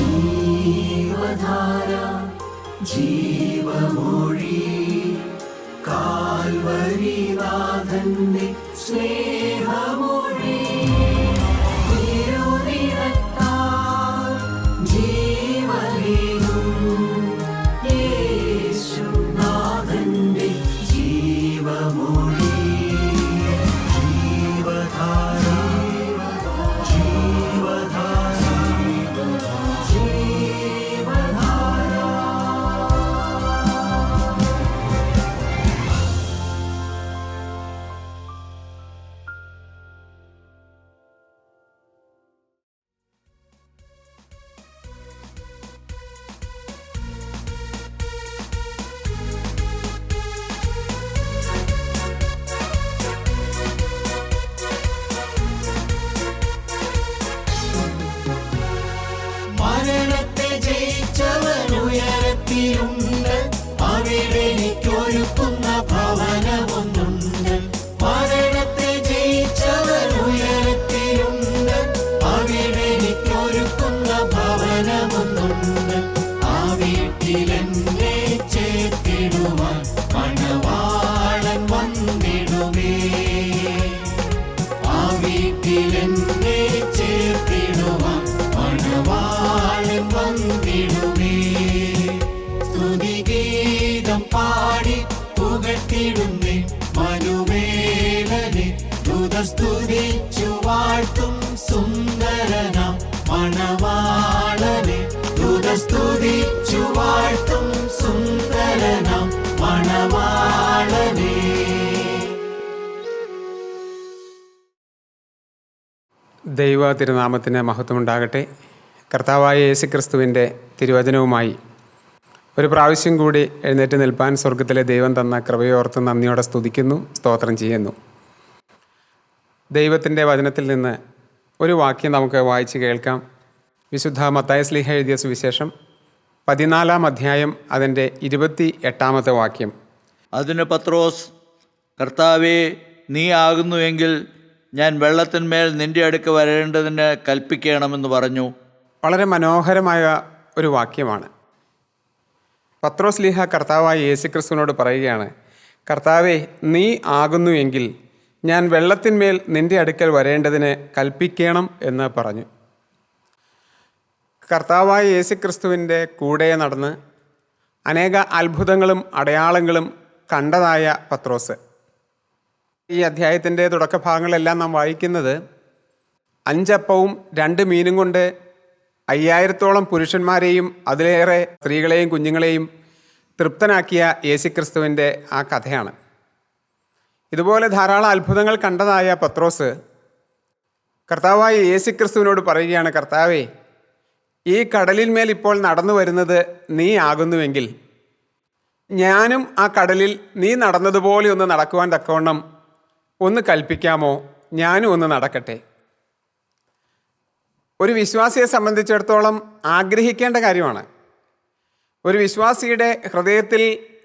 ജീവധാര ജീവമൊഴി കാൽവരിനാഥന്റെ സ്നേഹമൊഴി തിരുനിറത്താൽ ജീവനേകും യേശുനാഥന്റെ ജീവമൊഴി ജീവധാര ജീവധാര ജീവധാര. മരണത്തെ ജയിച്ചവൻ ഉയരത്തിലുണ്ട്, അവിടെ എനിക്കൊരുക്കുന്ന ഭവനമൊന്നുണ്ട്. മരണത്തെ ജയിച്ചവൻ ഉയരത്തിലുണ്ട്, അവിടെ എനിക്കൊരുക്കുന്ന ഭവനമൊന്നുണ്ട്. ആ വീട്ടിലെന്നെ ചേർത്തിടുവാൻ മണവാളൻ വന്നിടുമേ. ആ വീട്ടിലെന്നെ ചേർത്തിടുവാൻ മണവാളൻ വന്നിടുമേ. സ്തുതിഗീതം പാടി പുകഴ്ത്തിടുന്നേ മനുവേലനെ. ദൂതസ്തുതിച്ചു വാഴ്ത്തും സുന്ദരനാം മണവാളനെ. ദൂതസ്തുതിച്ചു വാഴ്ത്തും സുന്ദരനാം മണവാളനെ. ദൈവ തിരുനാമത്തിന് മഹത്വമുണ്ടാകട്ടെ. കർത്താവായ യേശുക്രിസ്തുവിൻ്റെ തിരുവചനവുമായി ഒരു പ്രാവശ്യം കൂടി എഴുന്നേറ്റ് നിൽപ്പാൻ സ്വർഗത്തിലെ ദൈവം തന്ന കൃപയോർത്ത് നന്ദിയോടെ സ്തുതിക്കുന്നു, സ്തോത്രം ചെയ്യുന്നു. ദൈവത്തിൻ്റെ വചനത്തിൽ നിന്ന് ഒരു വാക്യം നമുക്ക് വായിച്ച് കേൾക്കാം. വിശുദ്ധ മത്തായി ശ്ലീഹ എഴുതിയ സുവിശേഷം 14-ാം അധ്യായം അതിൻ്റെ 28-ാമത്തെ വാക്യം. അതിന് പത്രോസ്, കർത്താവേ, നീ ആകുന്നുവെങ്കിൽ ഞാൻ വെള്ളത്തിന്മേൽ നിന്റെ അടുക്ക വരേണ്ടതിന് കൽപ്പിക്കണമെന്ന് പറഞ്ഞു. വളരെ മനോഹരമായ ഒരു വാക്യമാണ്. പത്രോസ് ലീഹ കർത്താവായ യേശുക്രിസ്തുവിനോട് പറയുകയാണ്, കർത്താവേ, നീ ആകുന്നുവെങ്കിൽ ഞാൻ വെള്ളത്തിന്മേൽ നിന്റെ അടുക്കൽ വരേണ്ടതിന് കൽപ്പിക്കണം എന്ന് പറഞ്ഞു. കർത്താവായ യേശുക്രിസ്തുവിൻ്റെ കൂടെ നടന്ന് അനേക അത്ഭുതങ്ങളും അടയാളങ്ങളും കണ്ടതായ പത്രോസ്, ഈ അധ്യായത്തിൻ്റെ തുടക്കഭാഗങ്ങളെല്ലാം നാം വായിക്കുന്നത് 5 അപ്പവും 2 മീനും കൊണ്ട് 5000-ഓളം പുരുഷന്മാരെയും അതിലേറെ സ്ത്രീകളെയും കുഞ്ഞുങ്ങളെയും തൃപ്തനാക്കിയ യേശുക്രിസ്തുവിൻ്റെ ആ കഥയാണ്. ഇതുപോലെ ധാരാളം അത്ഭുതങ്ങൾ കണ്ടതായ പത്രോസ് കർത്താവായ യേശുക്രിസ്തുവിനോട് പറയുകയാണ്, കർത്താവേ, ഈ കടലിന്മേൽ ഇപ്പോൾ നടന്നു വരുന്നത് നീ ആകുന്നുവെങ്കിൽ ഞാനും ആ കടലിൽ നീ നടന്നതുപോലെ ഒന്ന് നടക്കുവാൻ തക്കവണ്ണം ഒന്ന് കൽപ്പിക്കാമോ? ഞാനും ഒന്ന് നടക്കട്ടെ. ഒരു വിശ്വാസിയെ സംബന്ധിച്ചിടത്തോളം ആഗ്രഹിക്കേണ്ട കാര്യമാണ്. ഒരു വിശ്വാസിയുടെ ഹൃദയത്തിൽ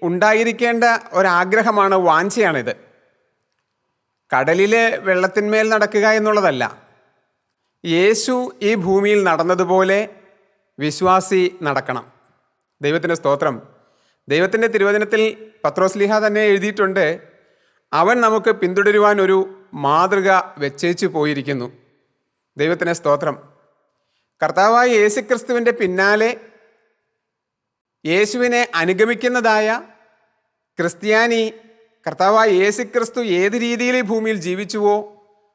ഉണ്ടായിരിക്കേണ്ട ഒരാഗ്രഹമാണ്, വാഞ്ചയാണിത്. കടലിൽ വെള്ളത്തിന്മേൽ നടക്കുക എന്നുള്ളതല്ല. യേശു ഈ ഭൂമിയിൽ നടന്നതുപോലെ വിശ്വാസി നടക്കണം. ദൈവത്തിൻ്റെ സ്തോത്രം. ദൈവത്തിൻ്റെ തിരുവചനത്തിൽ പത്രോസ് ലീഹ തന്നെ എഴുതിയിട്ടുണ്ട്, അവൻ നമുക്ക് പിന്തുടരുവാൻ ഒരു മാതൃക വെച്ചേച്ചു പോയിരിക്കുന്നു. ദൈവത്തിന് സ്തോത്രം. കർത്താവായ യേശുക്രിസ്തുവിൻ്റെ പിന്നാലെ യേശുവിനെ അനുഗമിക്കുന്നതായ ക്രിസ്ത്യാനി കർത്താവായ യേശുക്രിസ്തു ഏത് രീതിയിൽ ഈ ഭൂമിയിൽ ജീവിച്ചുവോ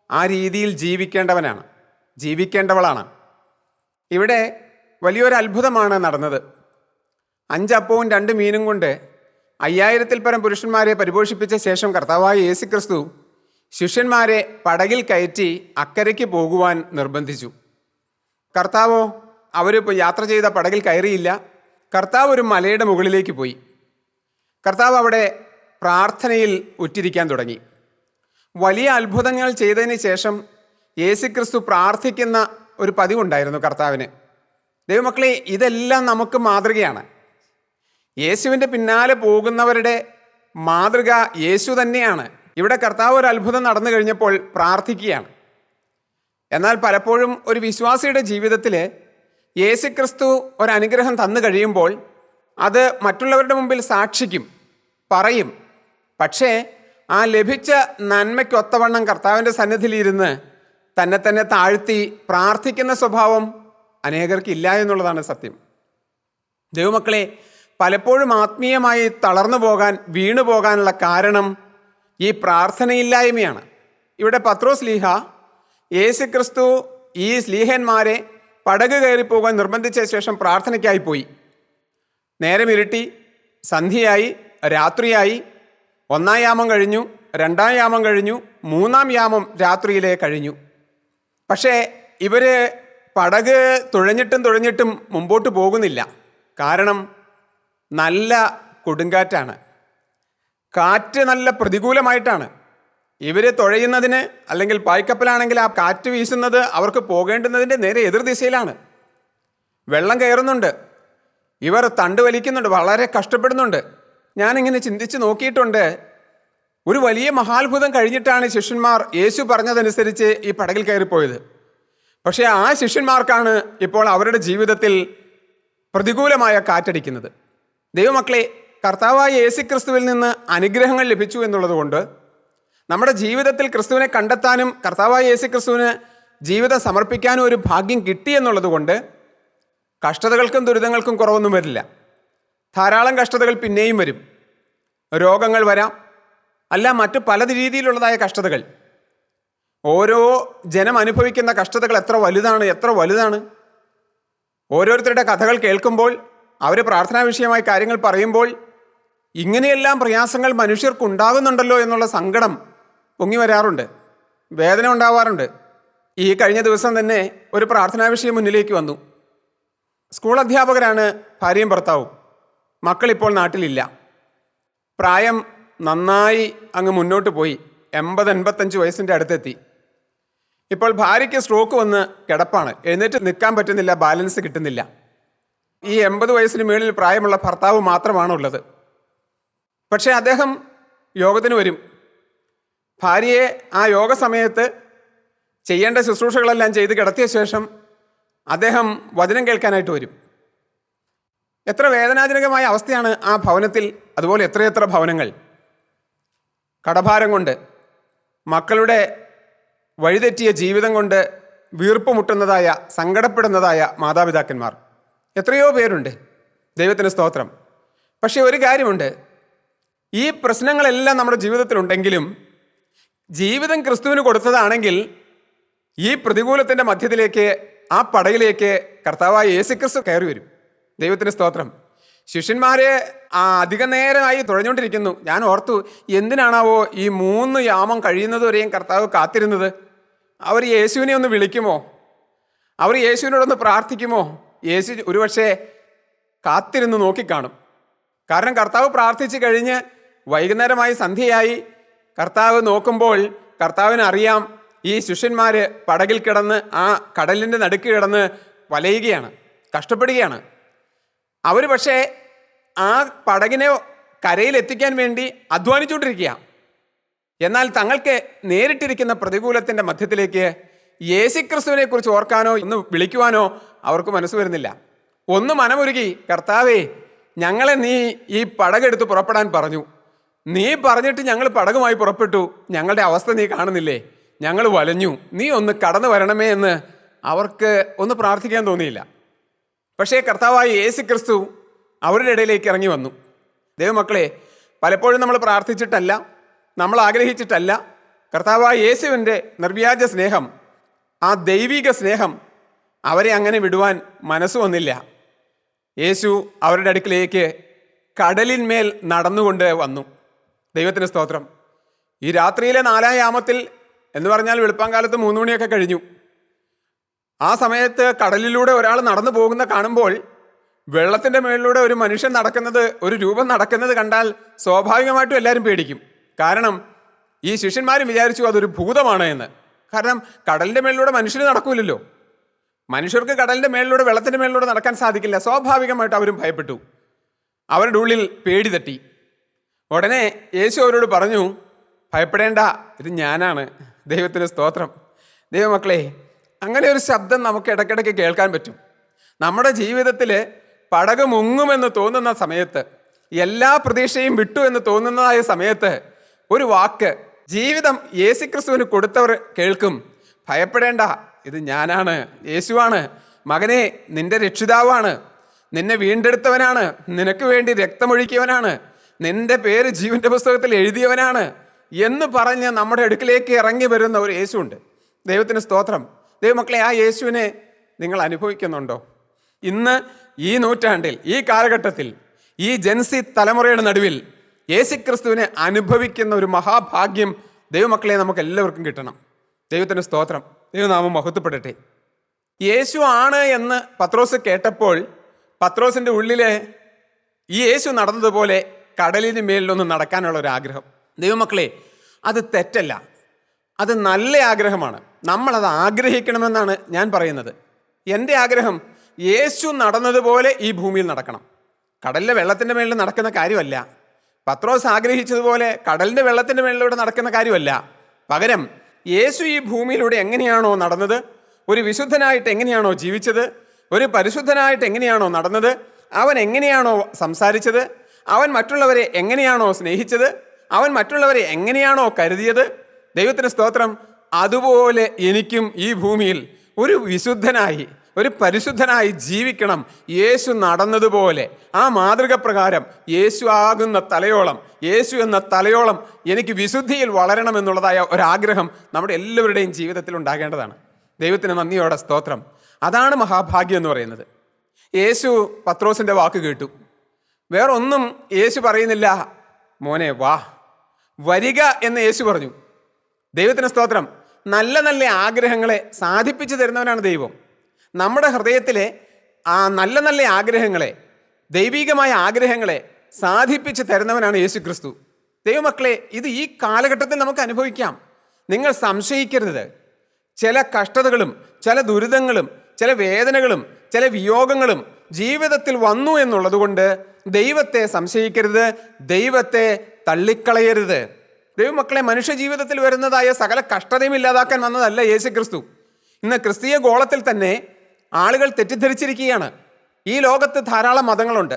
ആ രീതിയിൽ ജീവിക്കേണ്ടവളാണ്. ഇവിടെ വലിയൊരു അത്ഭുതമാണ് നടന്നത്. 5 അപ്പവും 2 മീനും കൊണ്ട് 5000-ൽ പരം പുരുഷന്മാരെ പരിപോഷിപ്പിച്ച ശേഷം കർത്താവായ യേശുക്രിസ്തു ശിഷ്യന്മാരെ പടകിൽ കയറ്റി അക്കരയ്ക്ക് പോകുവാൻ നിർബന്ധിച്ചു. കർത്താവോ അവരിപ്പോൾ യാത്ര ചെയ്ത പടകിൽ കയറിയില്ല. കർത്താവ് ഒരു മലയുടെ മുകളിലേക്ക് പോയി. കർത്താവ് അവിടെ പ്രാർത്ഥനയിൽ ഉറ്റിരിക്കാൻ തുടങ്ങി. വലിയ അത്ഭുതങ്ങൾ ചെയ്തതിന് ശേഷം യേശുക്രിസ്തു പ്രാർത്ഥിക്കുന്ന ഒരു പതിവുണ്ടായിരുന്നു കർത്താവിന്. ദൈവമക്കളെ, ഇതെല്ലാം നമുക്ക് മാതൃകയാണ്. യേശുവിൻ്റെ പിന്നാലെ പോകുന്നവരുടെ മാതൃക യേശു തന്നെയാണ്. ഇവിടെ കർത്താവ് ഒരു അത്ഭുതം നടന്നു കഴിഞ്ഞപ്പോൾ പ്രാർത്ഥിക്കുകയാണ്. എന്നാൽ പലപ്പോഴും ഒരു വിശ്വാസിയുടെ ജീവിതത്തിൽ യേശുക്രിസ്തു ഒരനുഗ്രഹം തന്നു കഴിയുമ്പോൾ അത് മറ്റുള്ളവരുടെ മുമ്പിൽ സാക്ഷിക്കും, പറയും. പക്ഷേ ആ ലഭിച്ച നന്മയ്ക്കൊത്തവണ്ണം കർത്താവിൻ്റെ സന്നിധിയിലിരുന്ന് തന്നെ തന്നെ താഴ്ത്തി പ്രാർത്ഥിക്കുന്ന സ്വഭാവം അനേകർക്കില്ല എന്നുള്ളതാണ് സത്യം. ദൈവമക്കളെ, പലപ്പോഴും ആത്മീയമായി തളർന്നു പോകാൻ, വീണു പോകാനുള്ള കാരണം ഈ പ്രാർത്ഥനയില്ലായ്മയാണ്. ഇവിടെ പത്രോസ് ശ്ലീഹ യേശുക്രിസ്തു ഈ ശ്ലീഹന്മാരെ പടക് കയറിപ്പോകാൻ നിർബന്ധിച്ച ശേഷം പ്രാർത്ഥനയ്ക്കായി പോയി. നേരം ഇരുട്ടി, സന്ധ്യയായി, രാത്രിയായി. 1-ാം യാമം കഴിഞ്ഞു, 2-ാം യാമം കഴിഞ്ഞു, 3-ാം യാമം രാത്രിയിലെ കഴിഞ്ഞു. പക്ഷേ ഇവർ പടക് തുഴഞ്ഞിട്ടും മുമ്പോട്ട് പോകുന്നില്ല. കാരണം നല്ല കൊടുങ്കാറ്റാണ്, കാറ്റ് നല്ല പ്രതികൂലമായിട്ടാണ്. ഇവർ തുഴയുന്നതിന്, അല്ലെങ്കിൽ പായ്ക്കപ്പലാണെങ്കിൽ ആ കാറ്റ് വീശുന്നത് അവർക്ക് പോകേണ്ടുന്നതിൻ്റെ നേരെ എതിർദിശയിലാണ്. വെള്ളം കയറുന്നുണ്ട്, ഇവർ തണ്ട് വലിക്കുന്നുണ്ട്, വളരെ കഷ്ടപ്പെടുന്നുണ്ട്. ഞാനിങ്ങനെ ചിന്തിച്ച് നോക്കിയിട്ടുണ്ട്, ഒരു വലിയ മഹാത്ഭുതം കഴിഞ്ഞിട്ടാണ് ശിഷ്യന്മാർ യേശു പറഞ്ഞതനുസരിച്ച് ഈ പടകിൽ കയറിപ്പോയത്. പക്ഷേ ആ ശിഷ്യന്മാർക്കാണ് ഇപ്പോൾ അവരുടെ ജീവിതത്തിൽ പ്രതികൂലമായ കാറ്റടിക്കുന്നത്. ദൈവമക്കളെ, കർത്താവായ യേശുക്രിസ്തുവിൽ നിന്ന് അനുഗ്രഹങ്ങൾ ലഭിച്ചു എന്നുള്ളത് കൊണ്ട്, നമ്മുടെ ജീവിതത്തിൽ ക്രിസ്തുവിനെ കണ്ടെത്താനും കർത്താവായ യേശുക്രിസ്തുവിന് ജീവിതം സമർപ്പിക്കാനും ഒരു ഭാഗ്യം കിട്ടി എന്നുള്ളത് കൊണ്ട് കഷ്ടതകൾക്കും ദുരിതങ്ങൾക്കും കുറവൊന്നും വരില്ല. ധാരാളം കഷ്ടതകൾ പിന്നെയും വരും. രോഗങ്ങൾ വരാം, അല്ല മറ്റു പല രീതിയിലുള്ളതായ കഷ്ടതകൾ. ഓരോ ജനം അനുഭവിക്കുന്ന കഷ്ടതകൾ എത്ര വലുതാണ്. ഓരോരുത്തരുടെ കഥകൾ കേൾക്കുമ്പോൾ, അവർ പ്രാർത്ഥനാ വിഷയമായി കാര്യങ്ങൾ പറയുമ്പോൾ, ഇങ്ങനെയെല്ലാം പ്രയാസങ്ങൾ മനുഷ്യർക്കുണ്ടാകുന്നുണ്ടല്ലോ എന്നുള്ള സങ്കടം പൊങ്ങി വരാറുണ്ട്, വേദന ഉണ്ടാവാറുണ്ട്. ഈ കഴിഞ്ഞ ദിവസം തന്നെ ഒരു പ്രാർത്ഥനാ വിഷയം മുന്നിലേക്ക് വന്നു. സ്കൂൾ അധ്യാപകരാണ് ഭാര്യയും ഭർത്താവും. മക്കളിപ്പോൾ നാട്ടിലില്ല. പ്രായം നന്നായി അങ്ങ് മുന്നോട്ട് പോയി, 80-85 വയസ്സിൻ്റെ അടുത്തെത്തി. ഇപ്പോൾ ഭാര്യയ്ക്ക് സ്ട്രോക്ക് വന്ന് കിടപ്പാണ്, എഴുന്നേറ്റ് നിൽക്കാൻ പറ്റുന്നില്ല, ബാലൻസ് കിട്ടുന്നില്ല. ഈ 80 വയസ്സിന് മേളിൽ പ്രായമുള്ള ഭർത്താവ് മാത്രമാണുള്ളത്. പക്ഷേ അദ്ദേഹം യോഗത്തിന് വരും. ഭാര്യയെ ആ യോഗ സമയത്ത് ചെയ്യേണ്ട ശുശ്രൂഷകളെല്ലാം ചെയ്ത് കിടത്തിയ ശേഷം അദ്ദേഹം വചനം കേൾക്കാനായിട്ട് വരും. എത്ര വേദനാജനകമായ അവസ്ഥയാണ് ആ ഭവനത്തിൽ. അതുപോലെ എത്രയെത്ര ഭവനങ്ങൾ കടഭാരം കൊണ്ട്, മക്കളുടെ വഴിതെറ്റിയ ജീവിതം കൊണ്ട് വീർപ്പ് മുട്ടുന്നതായ, സങ്കടപ്പെടുന്നതായ മാതാപിതാക്കന്മാർ എത്രയോ പേരുണ്ട്. ദൈവത്തിന് സ്തോത്രം. പക്ഷേ ഒരു കാര്യമുണ്ട്, ഈ പ്രശ്നങ്ങളെല്ലാം നമ്മുടെ ജീവിതത്തിലുണ്ടെങ്കിലും ജീവിതം ക്രിസ്തുവിന് കൊടുത്തതാണെങ്കിൽ ഈ പ്രതികൂലത്തിൻ്റെ മധ്യത്തിലേക്ക്, ആ പടയിലേക്ക് കർത്താവായ യേശുക്രിസ്തു കയറി വരും. ദൈവത്തിന് സ്തോത്രം. ശിഷ്യന്മാരെ അധിക നേരമായി തുഴഞ്ഞുകൊണ്ടിരിക്കുന്നു. ഞാൻ ഓർത്തു, എന്തിനാണാവോ ഈ 3 യാമം കഴിയുന്നത് വരെയും കർത്താവ് കാത്തിരുന്നത്? അവർ യേശുവിനെ ഒന്ന് വിളിക്കുമോ? അവർ യേശുവിനോടൊന്ന് പ്രാർത്ഥിക്കുമോ? യേശു ഒരുപക്ഷെ കാത്തിരുന്ന് നോക്കിക്കാണും. കാരണം കർത്താവ് പ്രാർത്ഥിച്ച് കഴിഞ്ഞ് വൈകുന്നേരമായി, സന്ധ്യയായി, കർത്താവ് നോക്കുമ്പോൾ കർത്താവിന് അറിയാം ഈ ശിഷ്യന്മാർ പടകിൽ കിടന്ന് ആ കടലിൻ്റെ നടുക്ക് കിടന്ന് വലയുകയാണ്, കഷ്ടപ്പെടുകയാണ്. അവർ പക്ഷേ ആ പടകിനെ കരയിലെത്തിക്കാൻ വേണ്ടി അധ്വാനിച്ചുകൊണ്ടിരിക്കുക. എന്നാൽ തങ്ങൾക്ക് നേരിട്ടിരിക്കുന്ന പ്രതികൂലത്തിൻ്റെ മധ്യത്തിലേക്ക് യേശുക്രിസ്തുവിനെ കുറിച്ച് ഓർക്കാനോ ഒന്ന് വിളിക്കുവാനോ അവർക്ക് മനസ്സ് വരുന്നില്ല. ഒന്ന് മനമൊരുക്കി, കർത്താവേ, ഞങ്ങളെ നീ ഈ പടകെടുത്ത് പുറപ്പെടാൻ പറഞ്ഞു. നീ പറഞ്ഞിട്ട് ഞങ്ങൾ പടകുമായി പുറപ്പെട്ടു. ഞങ്ങളുടെ അവസ്ഥ നീ കാണുന്നില്ലേ? ഞങ്ങൾ വലഞ്ഞു. നീ ഒന്ന് കടന്നു വരണമേ എന്ന് അവർക്ക് ഒന്ന് പ്രാർത്ഥിക്കാൻ തോന്നിയില്ല. പക്ഷേ കർത്താവായ യേശുക്രിസ്തു അവരുടെ ഇടയിലേക്ക് ഇറങ്ങി വന്നു. ദൈവമക്കളെ, പലപ്പോഴും നമ്മൾ പ്രാർത്ഥിച്ചിട്ടല്ല, നമ്മൾ ആഗ്രഹിച്ചിട്ടല്ല, കർത്താവായ യേശുവിൻ്റെ നിർവ്യാജ സ്നേഹം, ആ ദൈവിക സ്നേഹം അവരെ അങ്ങനെ വിടുവാൻ മനസ്സ് വന്നില്ല. യേശു അവരുടെ അടുക്കിലേക്ക് കടലിന്മേൽ നടന്നുകൊണ്ട് വന്നു. ദൈവത്തിന് സ്തോത്രം. ഈ രാത്രിയിലെ 4-ാം യാമത്തിൽ എന്ന് പറഞ്ഞാൽ വെളുപ്പാങ്കാലത്ത് 3 മണിയൊക്കെ കഴിഞ്ഞു. ആ സമയത്ത് കടലിലൂടെ ഒരാൾ നടന്നു പോകുന്ന കാണുമ്പോൾ, വെള്ളത്തിൻ്റെ മുകളിലൂടെ ഒരു മനുഷ്യൻ നടക്കുന്നത്, ഒരു രൂപം നടക്കുന്നത് കണ്ടാൽ സ്വാഭാവികമായിട്ടും എല്ലാവരും പേടിക്കും. കാരണം ഈ ശിഷ്യന്മാരും വിചാരിച്ചു അതൊരു ഭൂതമാണ് എന്ന്. കാരണം കടലിൻ്റെ മേളിലൂടെ മനുഷ്യർ നടക്കൂലല്ലോ. മനുഷ്യർക്ക് കടലിൻ്റെ മേളിലൂടെ, വെള്ളത്തിൻ്റെ മേളിലൂടെ നടക്കാൻ സാധിക്കില്ല. സ്വാഭാവികമായിട്ട് അവരും ഭയപ്പെട്ടു. അവരുടെ ഉള്ളിൽ പേടി തട്ടി. ഉടനെ യേശു അവരോട് പറഞ്ഞു, ഭയപ്പെടേണ്ട, ഇത് ഞാനാണ്. ദൈവത്തിന് സ്തോത്രം. ദൈവമക്കളെ, അങ്ങനെ ഒരു ശബ്ദം നമുക്ക് ഇടയ്ക്കിടയ്ക്ക് കേൾക്കാൻ പറ്റും. നമ്മുടെ ജീവിതത്തിൽ പടക് മുങ്ങുമെന്ന് തോന്നുന്ന സമയത്ത്, എല്ലാ പ്രതീക്ഷയും വിട്ടു എന്ന് തോന്നുന്നതായ സമയത്ത് ഒരു വാക്ക് ജീവിതം യേശുക്രിസ്തുവിന് കൊടുത്തവർ കേൾക്കും. ഭയപ്പെടേണ്ട, ഇത് ഞാനാണ്, യേശുവാണ്, മകനെ നിന്റെ രക്ഷിതാവാണ്, നിന്നെ വീണ്ടെടുത്തവനാണ്, നിനക്ക് വേണ്ടി രക്തമൊഴുക്കിയവനാണ്, നിന്റെ പേര് ജീവന്റെ പുസ്തകത്തിൽ എഴുതിയവനാണ് എന്ന് പറഞ്ഞ് നമ്മുടെ അടുക്കിലേക്ക് ഇറങ്ങി വരുന്ന ഒരു യേശുണ്ട്. ദൈവത്തിന് സ്തോത്രം. ദൈവമക്കളെ, ആ യേശുവിനെ നിങ്ങൾ അനുഭവിക്കുന്നുണ്ടോ? ഇന്ന് ഈ നൂറ്റാണ്ടിൽ, ഈ കാലഘട്ടത്തിൽ, ഈ ജൻസി തലമുറയുടെ നടുവിൽ യേശുക്രിസ്തുവിനെ അനുഭവിക്കുന്ന ഒരു മഹാഭാഗ്യം ദൈവമക്കളെ നമുക്ക് എല്ലാവർക്കും കിട്ടണം. ദൈവത്തിന് സ്തോത്രം. ദൈവനാമം മഹത്വപ്പെടട്ടെ. യേശു ആണ് എന്ന് പത്രോസ് കേട്ടപ്പോൾ പത്രോസിൻ്റെ ഉള്ളിലെ ഈ യേശു നടന്നതുപോലെ കടലിന് മേലിലൊന്ന് നടക്കാനുള്ള ഒരു ആഗ്രഹം. ദൈവമക്കളെ, അത് തെറ്റല്ല, അത് നല്ല ആഗ്രഹമാണ്. നമ്മളത് ആഗ്രഹിക്കണമെന്നാണ് ഞാൻ പറയുന്നത്. എൻ്റെ ആഗ്രഹം യേശു നടന്നതുപോലെ ഈ ഭൂമിയിൽ നടക്കണം. കടലിലെ വെള്ളത്തിൻ്റെ മേളിൽ നടക്കുന്ന കാര്യമല്ല. പത്രോസ് ആഗ്രഹിച്ചതുപോലെ കടലിൻ്റെ വെള്ളത്തിൻ്റെ മേളിലൂടെ നടക്കുന്ന കാര്യമല്ല. പകരം യേശു ഈ ഭൂമിയിലൂടെ എങ്ങനെയാണോ നടന്നത്, ഒരു വിശുദ്ധനായിട്ട് എങ്ങനെയാണോ ജീവിച്ചത്, ഒരു പരിശുദ്ധനായിട്ട് എങ്ങനെയാണോ നടന്നത്, അവൻ എങ്ങനെയാണോ സംസാരിച്ചത്, അവൻ മറ്റുള്ളവരെ എങ്ങനെയാണോ സ്നേഹിച്ചത്, അവൻ മറ്റുള്ളവരെ എങ്ങനെയാണോ കരുതിയത്, ദൈവത്തിന് സ്തോത്രം, അതുപോലെ എനിക്കും ഈ ഭൂമിയിൽ ഒരു വിശുദ്ധനായി, ഒരു പരിശുദ്ധനായി ജീവിക്കണം. യേശു നടന്നതുപോലെ ആ മാതൃക പ്രകാരം യേശു ആകുന്ന തലയോളം, യേശു എന്ന തലയോളം എനിക്ക് വിശുദ്ധിയിൽ വളരണമെന്നുള്ളതായ ഒരാഗ്രഹം നമ്മുടെ എല്ലാവരുടെയും ജീവിതത്തിൽ ഉണ്ടാകേണ്ടതാണ്. ദൈവത്തിന് നന്ദിയോടെ സ്തോത്രം. അതാണ് മഹാഭാഗ്യം എന്ന് പറയുന്നത്. യേശു പത്രോസിൻ്റെ വാക്ക് കേട്ടു. വേറൊന്നും യേശു പറയുന്നില്ല. മോനെ വാ, വരിക എന്ന് യേശു പറഞ്ഞു. ദൈവത്തിന് സ്തോത്രം. നല്ല നല്ല ആഗ്രഹങ്ങളെ സാധിപ്പിച്ചു തരുന്നവനാണ് ദൈവം. നമ്മുടെ ഹൃദയത്തിലെ ആ നല്ല നല്ല ആഗ്രഹങ്ങളെ, ദൈവികമായ ആഗ്രഹങ്ങളെ സാധിപ്പിച്ചു തരുന്നവനാണ് യേശു ക്രിസ്തു. ദൈവമക്കളെ, ഇത് ഈ കാലഘട്ടത്തിൽ നമുക്ക് അനുഭവിക്കാം. നിങ്ങൾ സംശയിക്കരുത്. ചില കഷ്ടതകളും ചില ദുരിതങ്ങളും ചില വേദനകളും ചില വിയോഗങ്ങളും ജീവിതത്തിൽ വന്നു എന്നുള്ളത് കൊണ്ട് ദൈവത്തെ സംശയിക്കരുത്, ദൈവത്തെ തള്ളിക്കളയരുത്. ദൈവമക്കളെ, മനുഷ്യ ജീവിതത്തിൽ വരുന്നതായ സകല കഷ്ടതയും ഇല്ലാതാക്കാൻ വന്നതല്ല യേശു ക്രിസ്തു. ഇന്ന് ക്രിസ്തീയ ഗോളത്തിൽ തന്നെ ആളുകൾ തെറ്റിദ്ധരിച്ചിരിക്കുകയാണ്. ഈ ലോകത്ത് ധാരാളം മതങ്ങളുണ്ട്.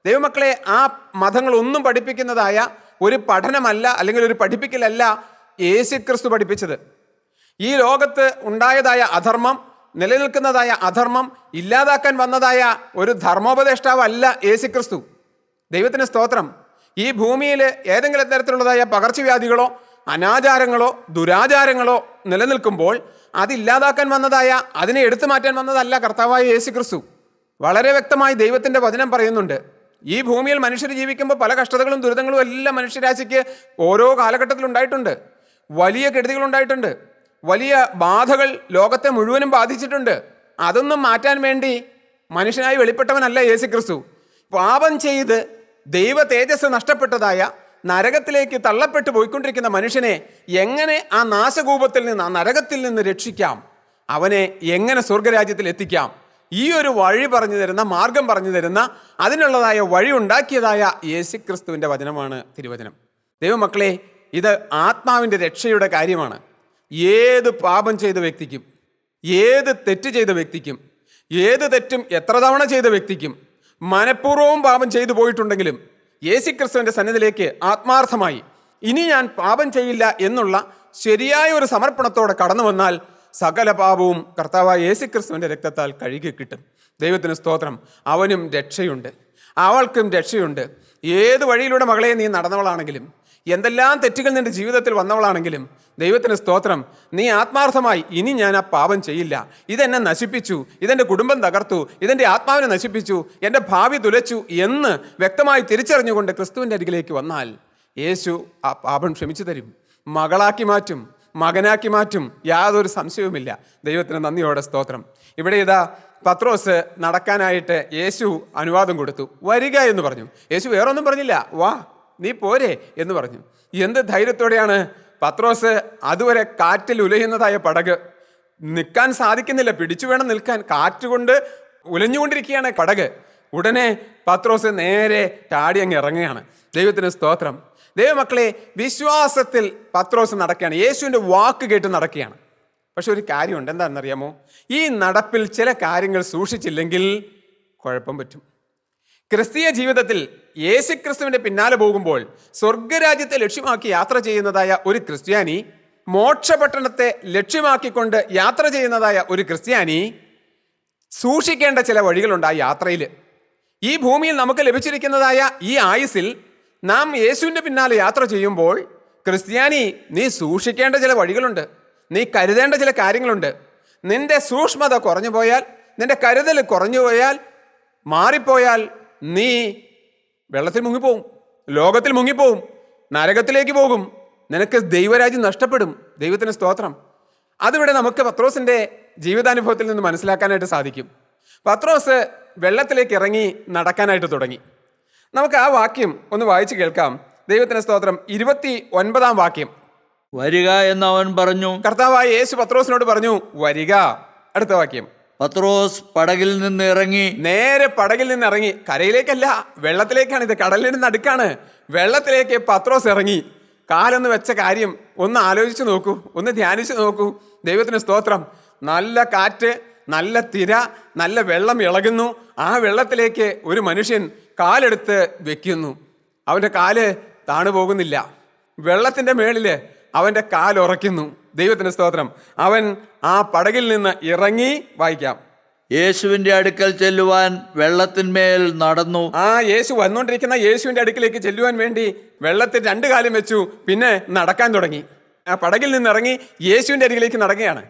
ദൈവമക്കളെ, ആ മതങ്ങളൊന്നും പഠിപ്പിക്കുന്നതായ ഒരു പഠനമല്ല, അല്ലെങ്കിൽ ഒരു പഠിപ്പിക്കലല്ല യേശു ക്രിസ്തു പഠിപ്പിച്ചത്. ഈ ലോകത്ത് ഉണ്ടായതായ അധർമ്മം, നിലനിൽക്കുന്നതായ അധർമ്മം ഇല്ലാതാക്കാൻ വന്നതായ ഒരു ധർമ്മോപദേഷ്ടാവല്ല യേശു ക്രിസ്തു. ദൈവത്തിന് സ്തോത്രം. ഈ ഭൂമിയിൽ ഏതെങ്കിലും തരത്തിലുള്ളതായ പകർച്ചവ്യാധികളോ അനാചാരങ്ങളോ ദുരാചാരങ്ങളോ നിലനിൽക്കുമ്പോൾ അതില്ലാതാക്കാൻ വന്നതായ, അതിനെ എടുത്തു മാറ്റാൻ വന്നതല്ല കർത്താവായ യേശു ക്രിസ്തു. വളരെ വ്യക്തമായി ദൈവത്തിൻ്റെ വചനം പറയുന്നുണ്ട്. ഈ ഭൂമിയിൽ മനുഷ്യർ ജീവിക്കുമ്പോൾ പല കഷ്ടതകളും ദുരിതങ്ങളും എല്ലാം മനുഷ്യരാശിക്ക് ഓരോ കാലഘട്ടത്തിൽ ഉണ്ടായിട്ടുണ്ട്. വലിയ കെടുതികളുണ്ടായിട്ടുണ്ട്. വലിയ ബാധകൾ ലോകത്തെ മുഴുവനും ബാധിച്ചിട്ടുണ്ട്. അതൊന്നും മാറ്റാൻ വേണ്ടി മനുഷ്യനായി വെളിപ്പെട്ടവനല്ല യേശു ക്രിസ്തു. പാപം ചെയ്ത് ദൈവ തേജസ് നഷ്ടപ്പെട്ടതായ നരകത്തിലേക്ക് തള്ളപ്പെട്ടു പോയിക്കൊണ്ടിരിക്കുന്ന മനുഷ്യനെ എങ്ങനെ ആ നാശകൂപത്തിൽ നിന്ന്, ആ നരകത്തിൽ നിന്ന് രക്ഷിക്കാം, അവനെ എങ്ങനെ സ്വർഗരാജ്യത്തിൽ എത്തിക്കാം, ഈ ഒരു വഴി പറഞ്ഞു തരുന്ന, മാർഗം പറഞ്ഞു തരുന്ന, അതിനുള്ളതായ വഴി ഉണ്ടാക്കിയതായ യേശു ക്രിസ്തുവിൻ്റെ വചനമാണ് തിരുവചനം. ദൈവമക്കളെ, ഇത് ആത്മാവിൻ്റെ രക്ഷയുടെ കാര്യമാണ്. ഏത് പാപം ചെയ്ത വ്യക്തിക്കും, ഏത് തെറ്റ് ചെയ്ത വ്യക്തിക്കും, ഏത് തെറ്റും എത്ര തവണ ചെയ്ത വ്യക്തിക്കും, മനഃപൂർവ്വവും പാപം ചെയ്തു പോയിട്ടുണ്ടെങ്കിലും യേശു ക്രിസ്തുവിൻ്റെ സന്നിധിയിലേക്ക് ആത്മാർത്ഥമായി ഇനി ഞാൻ പാപം ചെയ്യില്ല എന്നുള്ള ശരിയായ ഒരു സമർപ്പണത്തോടെ കടന്നു വന്നാൽ സകല പാപവും കർത്താവായ യേശു ക്രിസ്തുവിൻ്റെ രക്തത്താൽ കഴുകി കിട്ടും. ദൈവത്തിന് സ്തോത്രം. അവനും രക്ഷയുണ്ട്, അവൾക്കും രക്ഷയുണ്ട്. ഏത് വഴിയിലൂടെ മകളെ നീ നടന്നവളാണെങ്കിലും, എന്തെല്ലാം തെറ്റുകൾ നിന്റെ ജീവിതത്തിൽ വന്നവളാണെങ്കിലും, ദൈവത്തിന് സ്തോത്രം, നീ ആത്മാർത്ഥമായി ഇനി ഞാൻ ആ പാപം ചെയ്യില്ല, ഇതെന്നെ നശിപ്പിച്ചു, ഇതെൻ്റെ കുടുംബം തകർത്തു, ഇതെൻ്റെ ആത്മാവിനെ നശിപ്പിച്ചു, എൻ്റെ ഭാവി തുലച്ചു എന്ന് വ്യക്തമായി തിരിച്ചറിഞ്ഞുകൊണ്ട് ക്രിസ്തുവിൻ്റെ അരികിലേക്ക് വന്നാൽ യേശു ആ പാപം ക്ഷമിച്ചു തരും, മകളാക്കി മാറ്റും, മകനാക്കി മാറ്റും. യാതൊരു സംശയവുമില്ല. ദൈവത്തിന് നന്ദിയോടെ സ്തോത്രം. ഇവിടെ ഇതാ പത്രോസ് നടക്കാനായിട്ട് യേശു അനുവാദം കൊടുത്തു. വരിക എന്ന് പറഞ്ഞു. യേശു വേറൊന്നും പറഞ്ഞില്ല, വാ നീ പോരെ എന്ന് പറഞ്ഞു. എന്ത് ധൈര്യത്തോടെയാണ് പത്രോസ്, അതുവരെ കാറ്റിൽ ഉലയുന്നതായ പടക്, നിൽക്കാൻ സാധിക്കുന്നില്ല, പിടിച്ചു വേണം നിൽക്കാൻ, കാറ്റുകൊണ്ട് ഉലഞ്ഞുകൊണ്ടിരിക്കുകയാണ് പടക്. ഉടനെ പത്രോസ് നേരെ ചാടി അങ്ങ് ഇറങ്ങുകയാണ്. ദൈവത്തിന് സ്തോത്രം. ദൈവമക്കളെ, വിശ്വാസത്തിൽ പത്രോസ് നടക്കുകയാണ്. യേശുവിൻ്റെ വാക്ക് കേട്ട് നടക്കുകയാണ്. പക്ഷെ ഒരു കാര്യമുണ്ട്, എന്താണെന്നറിയാമോ? ഈ നടപ്പിൽ ചില കാര്യങ്ങൾ സൂക്ഷിച്ചില്ലെങ്കിൽ കുഴപ്പം പറ്റും. ക്രിസ്തീയ ജീവിതത്തിൽ യേശുക്രിസ്തുവിന്റെ പിന്നാലെ പോകുമ്പോൾ സ്വർഗരാജ്യത്തെ ലക്ഷ്യമാക്കി യാത്ര ചെയ്യുന്നതായ ഒരു ക്രിസ്ത്യാനി, മോക്ഷപട്ടണത്തെ ലക്ഷ്യമാക്കിക്കൊണ്ട് യാത്ര ചെയ്യുന്നതായ ഒരു ക്രിസ്ത്യാനി സൂക്ഷിക്കേണ്ട ചില വഴികളുണ്ട് ആ യാത്രയിൽ. ഈ ഭൂമിയിൽ നമുക്ക് ലഭിച്ചിരിക്കുന്നതായ ഈ ആയുസ്സിൽ നാം യേശുവിൻ്റെ പിന്നാലെ യാത്ര ചെയ്യുമ്പോൾ ക്രിസ്ത്യാനി, നീ സൂക്ഷിക്കേണ്ട ചില വഴികളുണ്ട്, നീ കരുതേണ്ട ചില കാര്യങ്ങളുണ്ട്. നിന്റെ സൂക്ഷ്മത കുറഞ്ഞു പോയാൽ, നിന്റെ കരുതൽ കുറഞ്ഞു പോയാൽ, മാറിപ്പോയാൽ നീ വെള്ളത്തിൽ മുങ്ങിപ്പോവും, ലോകത്തിൽ മുങ്ങിപ്പോവും, നരകത്തിലേക്ക് പോകും, നിനക്ക് ദൈവരാജ്യം നഷ്ടപ്പെടും. ദൈവത്തിന് സ്തോത്രം. അതിവിടെ നമുക്ക് പത്രോസിൻ്റെ ജീവിതാനുഭവത്തിൽ നിന്ന് മനസ്സിലാക്കാനായിട്ട് സാധിക്കും. പത്രോസ് വെള്ളത്തിലേക്ക് ഇറങ്ങി നടക്കാനായിട്ട് തുടങ്ങി. നമുക്ക് ആ വാക്യം ഒന്ന് വായിച്ചു കേൾക്കാം. ദൈവത്തിന് സ്തോത്രം. 29 വാക്യം. വരിക എന്ന് അവൻ പറഞ്ഞു. കർത്താവായ യേശു പത്രോസിനോട് പറഞ്ഞു, വരിക. അടുത്ത വാക്യം. പത്രോസ് പടകിൽ നിന്ന് ഇറങ്ങി. നേരെ പടകിൽ നിന്ന് ഇറങ്ങി. കരയിലേക്കല്ല, വെള്ളത്തിലേക്കാണ്. ഇത് കടലിന് നടുക്കാണ്. വെള്ളത്തിലേക്ക് പത്രോസ് ഇറങ്ങി. കാലൊന്ന് വെച്ച കാര്യം ഒന്ന് ആലോചിച്ച് നോക്കൂ, ഒന്ന് ധ്യാനിച്ച് നോക്കൂ. ദൈവത്തിന് സ്തോത്രം. നല്ല കാറ്റ്, നല്ല തിര, നല്ല വെള്ളം ഇളകുന്നു. ആ വെള്ളത്തിലേക്ക് ഒരു മനുഷ്യൻ കാലെടുത്ത് വെക്കുന്നു. അവൻ്റെ കാല് താണു പോകുന്നില്ല. വെള്ളത്തിൻ്റെ മേളിൽ അവൻ്റെ കാലുറയ്ക്കുന്നു. ദൈവത്തിന് സ്തോത്രം. അവൻ ആ പടകിൽ നിന്ന് ഇറങ്ങി, വായിക്കാം, യേശുവിന്റെ അടുക്കൽ ചെല്ലുവാൻ വെള്ളത്തിന്മേൽ നടന്നു. ആ യേശു വന്നുകൊണ്ടിരിക്കുന്ന യേശുവിൻ്റെ അടുക്കിലേക്ക് ചെല്ലുവാൻ വേണ്ടി വെള്ളത്തിൽ 2 കാലും വെച്ചു. പിന്നെ നടക്കാൻ തുടങ്ങി. ആ പടകിൽ നിന്ന് ഇറങ്ങി യേശുവിൻ്റെ അരികിലേക്ക് നടക്കുകയാണ്.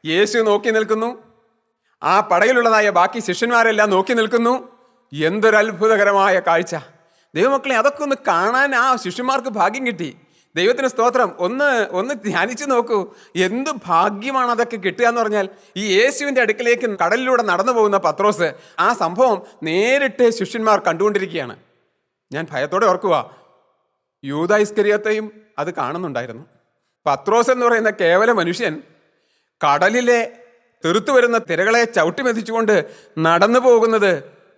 യേശു നോക്കി നിൽക്കുന്നു. ആ പടകിലുള്ളതായ ബാക്കി ശിഷ്യന്മാരെല്ലാം നോക്കി നിൽക്കുന്നു. എന്തൊരു അത്ഭുതകരമായ കാഴ്ച ദൈവമക്കളെ! അതൊക്കെ ഒന്ന് കാണാൻ ആ ശിഷ്യന്മാർക്ക് ഭാഗ്യം കിട്ടി. ദൈവത്തിന് സ്തോത്രം. ഒന്ന് ധ്യാനിച്ചു നോക്കൂ. എന്ത് ഭാഗ്യമാണ് അതൊക്കെ കിട്ടുക എന്ന് പറഞ്ഞാൽ. ഈ യേശുവിൻ്റെ അടുക്കിലേക്ക് കടലിലൂടെ നടന്നു പോകുന്ന പത്രോസ് ആ സംഭവം നേരിട്ട് ശിഷ്യന്മാർ കണ്ടുകൊണ്ടിരിക്കുകയാണ്. ഞാൻ ഭയത്തോടെ ഓർക്കുക, യൂദാ ഇസ്കരിയോത്തെയും അത് കാണുന്നുണ്ടായിരുന്നു. പത്രോസ് എന്ന് പറയുന്ന കേവല മനുഷ്യൻ കടലിലെ തെറുത്തു വരുന്ന തിരകളെ ചവിട്ടി മെതിച്ചുകൊണ്ട് നടന്നു പോകുന്നത്